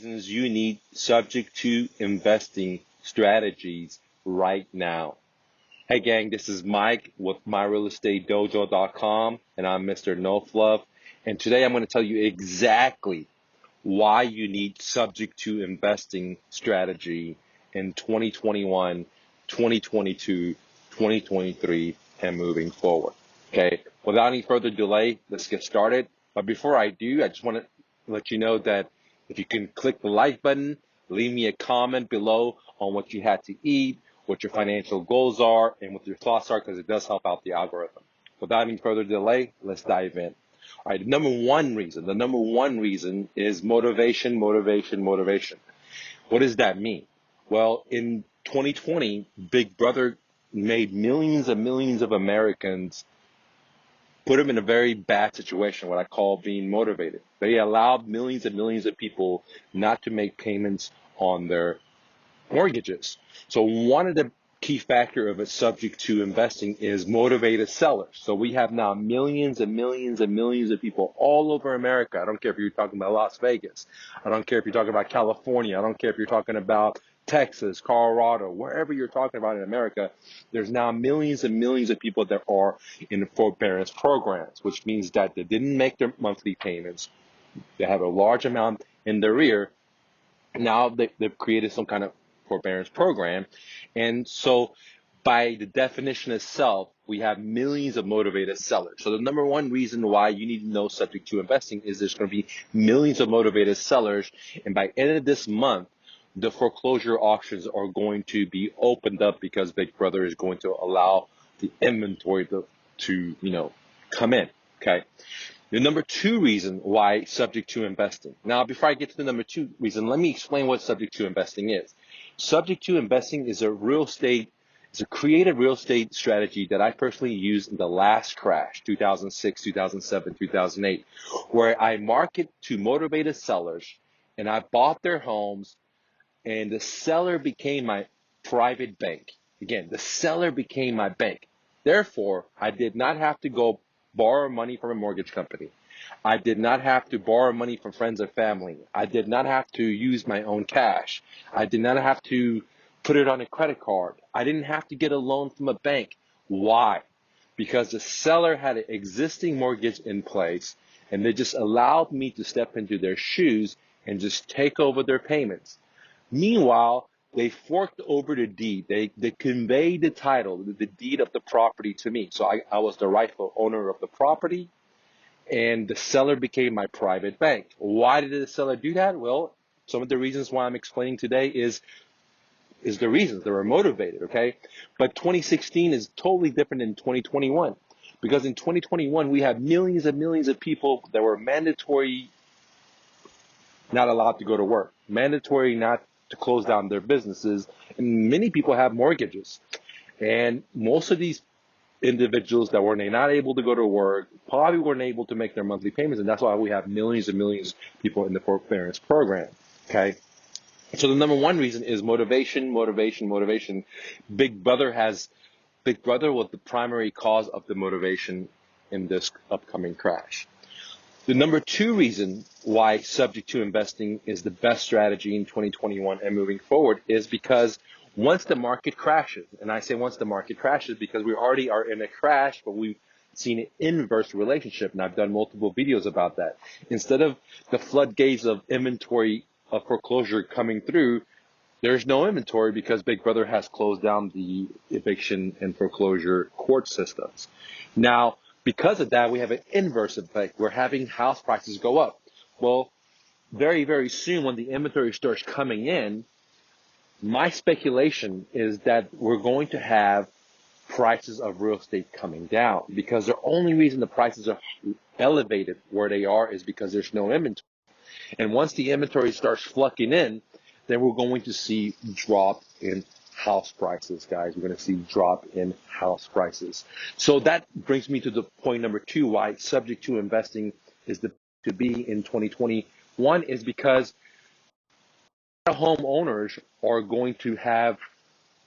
reasons you need subject to investing strategies right now. Hey gang, this is Mike with MyRealEstateDojo.com and I'm Mr. No Fluff. And today I'm going to tell you exactly why you need subject to investing strategy in 2021, 2022, 2023, and moving forward. Okay, without any further delay, let's get started. But before I do, I just want to let you know that if you can click the like button, leave me a comment below on what you had to eat, what your financial goals are, and what your thoughts are, because it does help out the algorithm. Without any further delay, let's dive in. All right, the number one reason is motivation. What does that mean? Well, in 2020, Big Brother made millions and millions of Americans, put them in a very bad situation, what I call being motivated. They allowed millions and millions of people not to make payments on their mortgages. So one of the key factor of it subject to investing is motivated sellers. So we have now millions and millions and millions of people all over America. I don't care if you're talking about Las Vegas. I don't care if you're talking about California. I don't care if you're talking about Texas, Colorado, wherever you're talking about in America. There's now millions and millions of people that are in the forbearance programs, which means that they didn't make their monthly payments. They have a large amount in their rear. Now they've created some kind of forbearance program. And so by the definition itself, we have millions of motivated sellers. So the number one reason why you need to know subject to investing is there's going to be millions of motivated sellers. And by end of this month, the foreclosure auctions are going to be opened up because Big Brother is going to allow the inventory to come in. Okay. The number two reason why subject to investing. Now, before I get to the number two reason, let me explain what subject to investing is. Subject to investing is a creative real estate strategy that I personally used in the last crash, 2006, 2007, 2008, where I market to motivated sellers and I bought their homes and the seller became my private bank. Again, the seller became my bank. Therefore, I did not have to go borrow money from a mortgage company. I did not have to borrow money from friends and family. I did not have to use my own cash. I did not have to put it on a credit card. I didn't have to get a loan from a bank. Why? Because the seller had an existing mortgage in place and they just allowed me to step into their shoes and just take over their payments. Meanwhile, they forked over the deed. They conveyed the title, the deed of the property to me. So I was the rightful owner of the property, and the seller became my private bank. Why did the seller do that? Well, some of the reasons why I'm explaining today is the reasons. They were motivated, okay? But 2016 is totally different than 2021 because in 2021, we have millions and millions of people that were mandatory not allowed to go to work, mandatory not to close down their businesses, and many people have mortgages. And most of these individuals that were not able to go to work probably weren't able to make their monthly payments, and that's why we have millions and millions of people in the forbearance program, okay? So the number one reason is motivation. Big Brother was the primary cause of the motivation in this upcoming crash. The number two reason why subject to investing is the best strategy in 2021 and moving forward is because once the market crashes, and I say once the market crashes because we already are in a crash, but we've seen an inverse relationship, and I've done multiple videos about that. Instead of the floodgates of inventory of foreclosure coming through, there's no inventory because Big Brother has closed down the eviction and foreclosure court systems. Now, because of that, we have an inverse effect. We're having house prices go up. Well, very, very soon when the inventory starts coming in, my speculation is that we're going to have prices of real estate coming down because the only reason the prices are elevated where they are is because there's no inventory. And once the inventory starts flocking in, then we're going to see drop in house prices, guys. We're going to see drop in house prices. So that brings me to the point number two, why subject to investing is to be in 2021 is because homeowners are going to have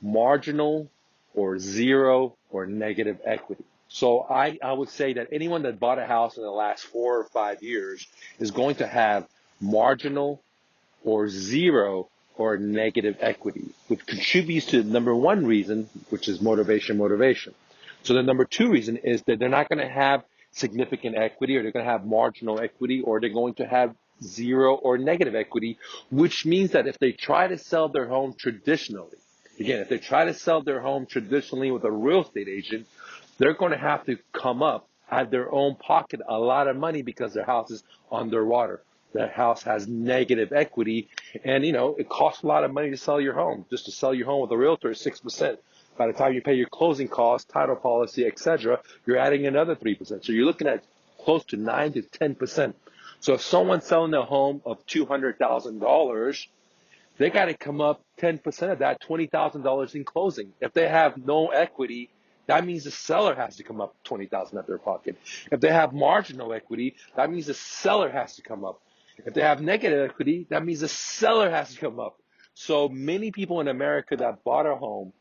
marginal or zero or negative equity. So I would say that anyone that bought a house in the last 4 or 5 years is going to have marginal or zero or negative equity, which contributes to the number one reason, which is motivation. So the number two reason is that they're not going to have significant equity, or they're going to have marginal equity, or they're going to have zero or negative equity, which means that if they try to sell their home traditionally, again, if they try to sell their home traditionally with a real estate agent, they're going to have to come up out of their own pocket a lot of money because their house is underwater. Their house has negative equity, and it costs a lot of money to sell your home. Just to sell your home with a realtor is 6%. By the time you pay your closing costs, title policy, etc., you're adding another 3%. So you're looking at close to 9 to 10%. So if someone's selling a home of $200,000, they got to come up 10% of that, $20,000 in closing. If they have no equity, that means the seller has to come up 20,000 out of their pocket. If they have marginal equity, that means the seller has to come up. If they have negative equity, that means the seller has to come up. So many people in America that bought a home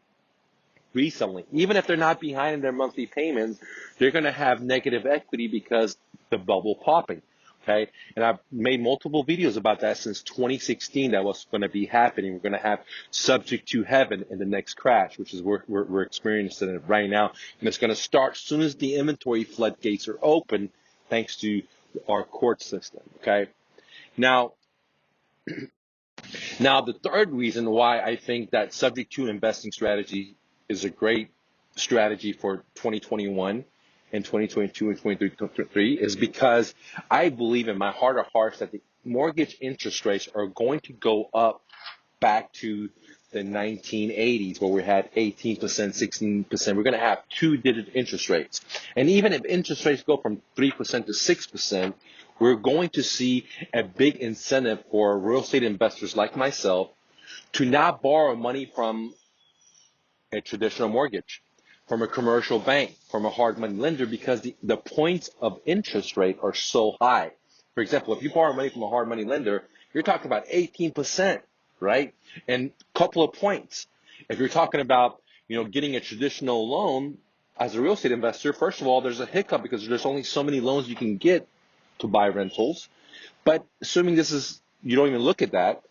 recently, even if they're not behind in their monthly payments, they're going to have negative equity because the bubble popping. Okay, and I've made multiple videos about that since 2016. That was going to be happening. We're going to have subject to heaven in the next crash, which is we're experiencing it right now, and it's going to start as soon as the inventory floodgates are open, thanks to our court system. Okay, now the third reason why I think that subject to investing strategy is a great strategy for 2021 and 2022 and 2023 is because I believe in my heart of hearts that the mortgage interest rates are going to go up back to the 1980s where we had 18%, 16%. We're going to have two-digit interest rates. And even if interest rates go from 3% to 6%, we're going to see a big incentive for real estate investors like myself to not borrow money from a traditional mortgage, from a commercial bank, from a hard money lender, because the points of interest rate are so high. For example, if you borrow money from a hard money lender, you're talking about 18%, right? And a couple of points. If you're talking about, getting a traditional loan as a real estate investor, first of all, there's a hiccup because there's only so many loans you can get to buy rentals. But assuming you don't even look at that,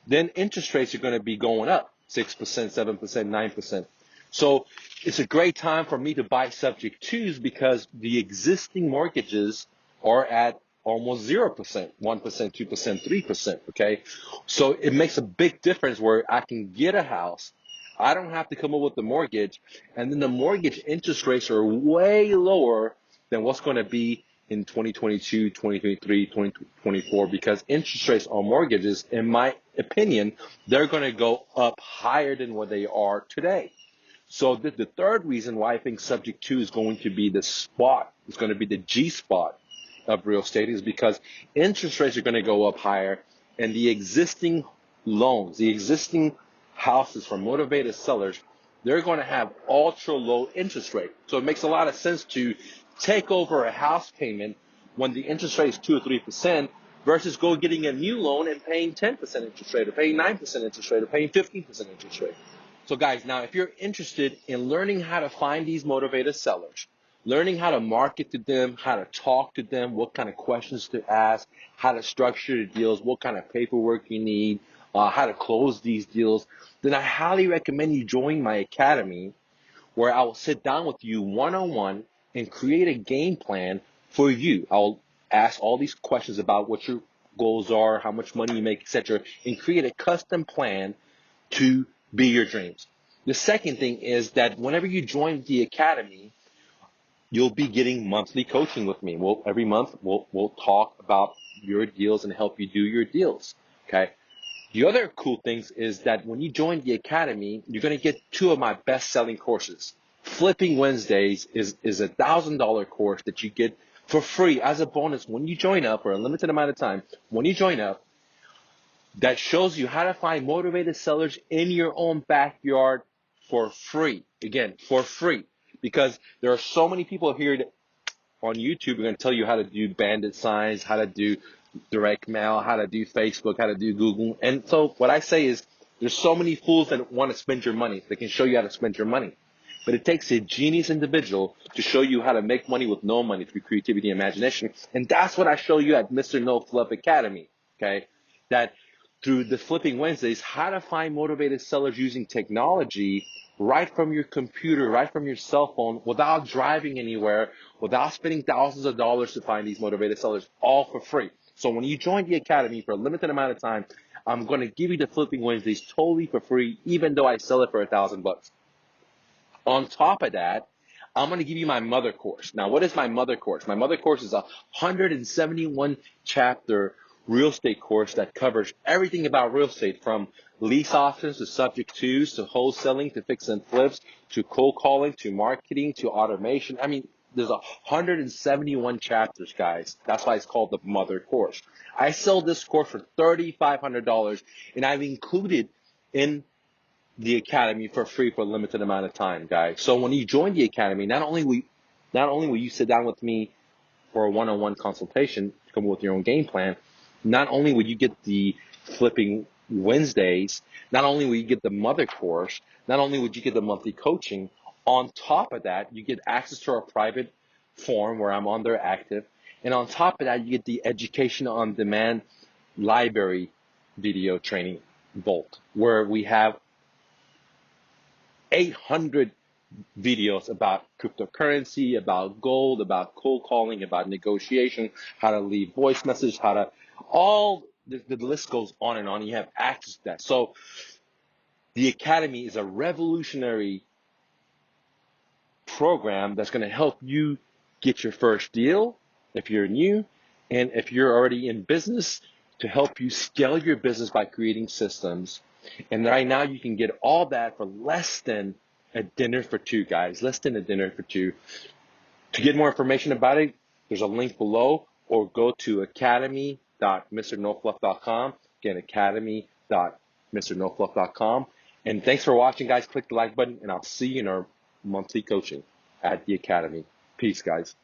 then interest rates are going to be going up 6%, 7%, 9%. So it's a great time for me to buy subject twos because the existing mortgages are at almost 0%, 1%, 2%, 3%. Okay. So it makes a big difference where I can get a house. I don't have to come up with the mortgage. And then the mortgage interest rates are way lower than what's going to be in 2022, 2023, 2024, because interest rates on mortgages, in my opinion, they're going to go up higher than what they are today. So the third reason why I think subject to is going to be the spot, it's going to be the G spot of real estate, is because interest rates are going to go up higher, and the existing loans, the existing houses from motivated sellers, they're going to have ultra low interest rate. So it makes a lot of sense to take over a house payment when the interest rate is 2 or 3% versus go getting a new loan and paying 10% interest rate or paying 9% interest rate or paying 15% interest rate. So guys, now if you're interested in learning how to find these motivated sellers, learning how to market to them, how to talk to them, what kind of questions to ask, how to structure the deals, what kind of paperwork you need, how to close these deals, then I highly recommend you join my academy where I will sit down with you one-on-one and create a game plan for you. I'll ask all these questions about what your goals are, how much money you make, etc., and create a custom plan to be your dreams. The second thing is that whenever you join the academy, you'll be getting monthly coaching with me. Every month we'll talk about your deals and help you do your deals. Okay. The other cool things is that when you join the academy, you're going to get two of my best-selling courses. Flipping Wednesdays is a $1,000 course that you get for free as a bonus when you join up for a limited amount of time. When you join up, that shows you how to find motivated sellers in your own backyard for free. Again, for free. Because there are so many people here on YouTube who are going to tell you how to do bandit signs, how to do direct mail, how to do Facebook, how to do Google. And so what I say is there's so many fools that want to spend your money. They can show you how to spend your money. But it takes a genius individual to show you how to make money with no money through creativity and imagination. And that's what I show you at Mr. No Fluff Academy. Okay? That through the Flipping Wednesdays, how to find motivated sellers using technology right from your computer, right from your cell phone, without driving anywhere, without spending thousands of dollars to find these motivated sellers, all for free. So when you join the academy for a limited amount of time, I'm going to give you the Flipping Wednesdays totally for free, even though I sell it for $1,000. On top of that, I'm going to give you my mother course. Now, what is my mother course? My mother course is a 171 chapter real estate course that covers everything about real estate, from lease options to subject twos to wholesaling to fix and flips to cold calling to marketing to automation. I mean, there's 171 chapters, guys. That's why it's called the mother course. I sell this course for $3,500, and I've included in the academy for free for a limited amount of time, guys. So when you join the academy, not only will you sit down with me for a one-on-one consultation to come up with your own game plan, not only will you get the Flipping Wednesdays, not only will you get the mother course, not only would you get the monthly coaching, on top of that, you get access to our private forum where I'm on there active, and on top of that, you get the education on demand library video training vault, where we have 800 videos about cryptocurrency, about gold, about cold calling, about negotiation, how to leave voice message, how to, all the list goes on and on. You have access to that. So the Academy is a revolutionary program that's going to help you get your first deal if you're new, and if you're already in business, to help you scale your business by creating systems. And right now you can get all that for less than a dinner for two, guys. Less than a dinner for two. To get more information about it, there's a link below, or go to academy.mrnofluff.com. Again, academy.mrnofluff.com. And thanks for watching, guys. Click the like button, and I'll see you in our monthly coaching at the Academy. Peace, guys.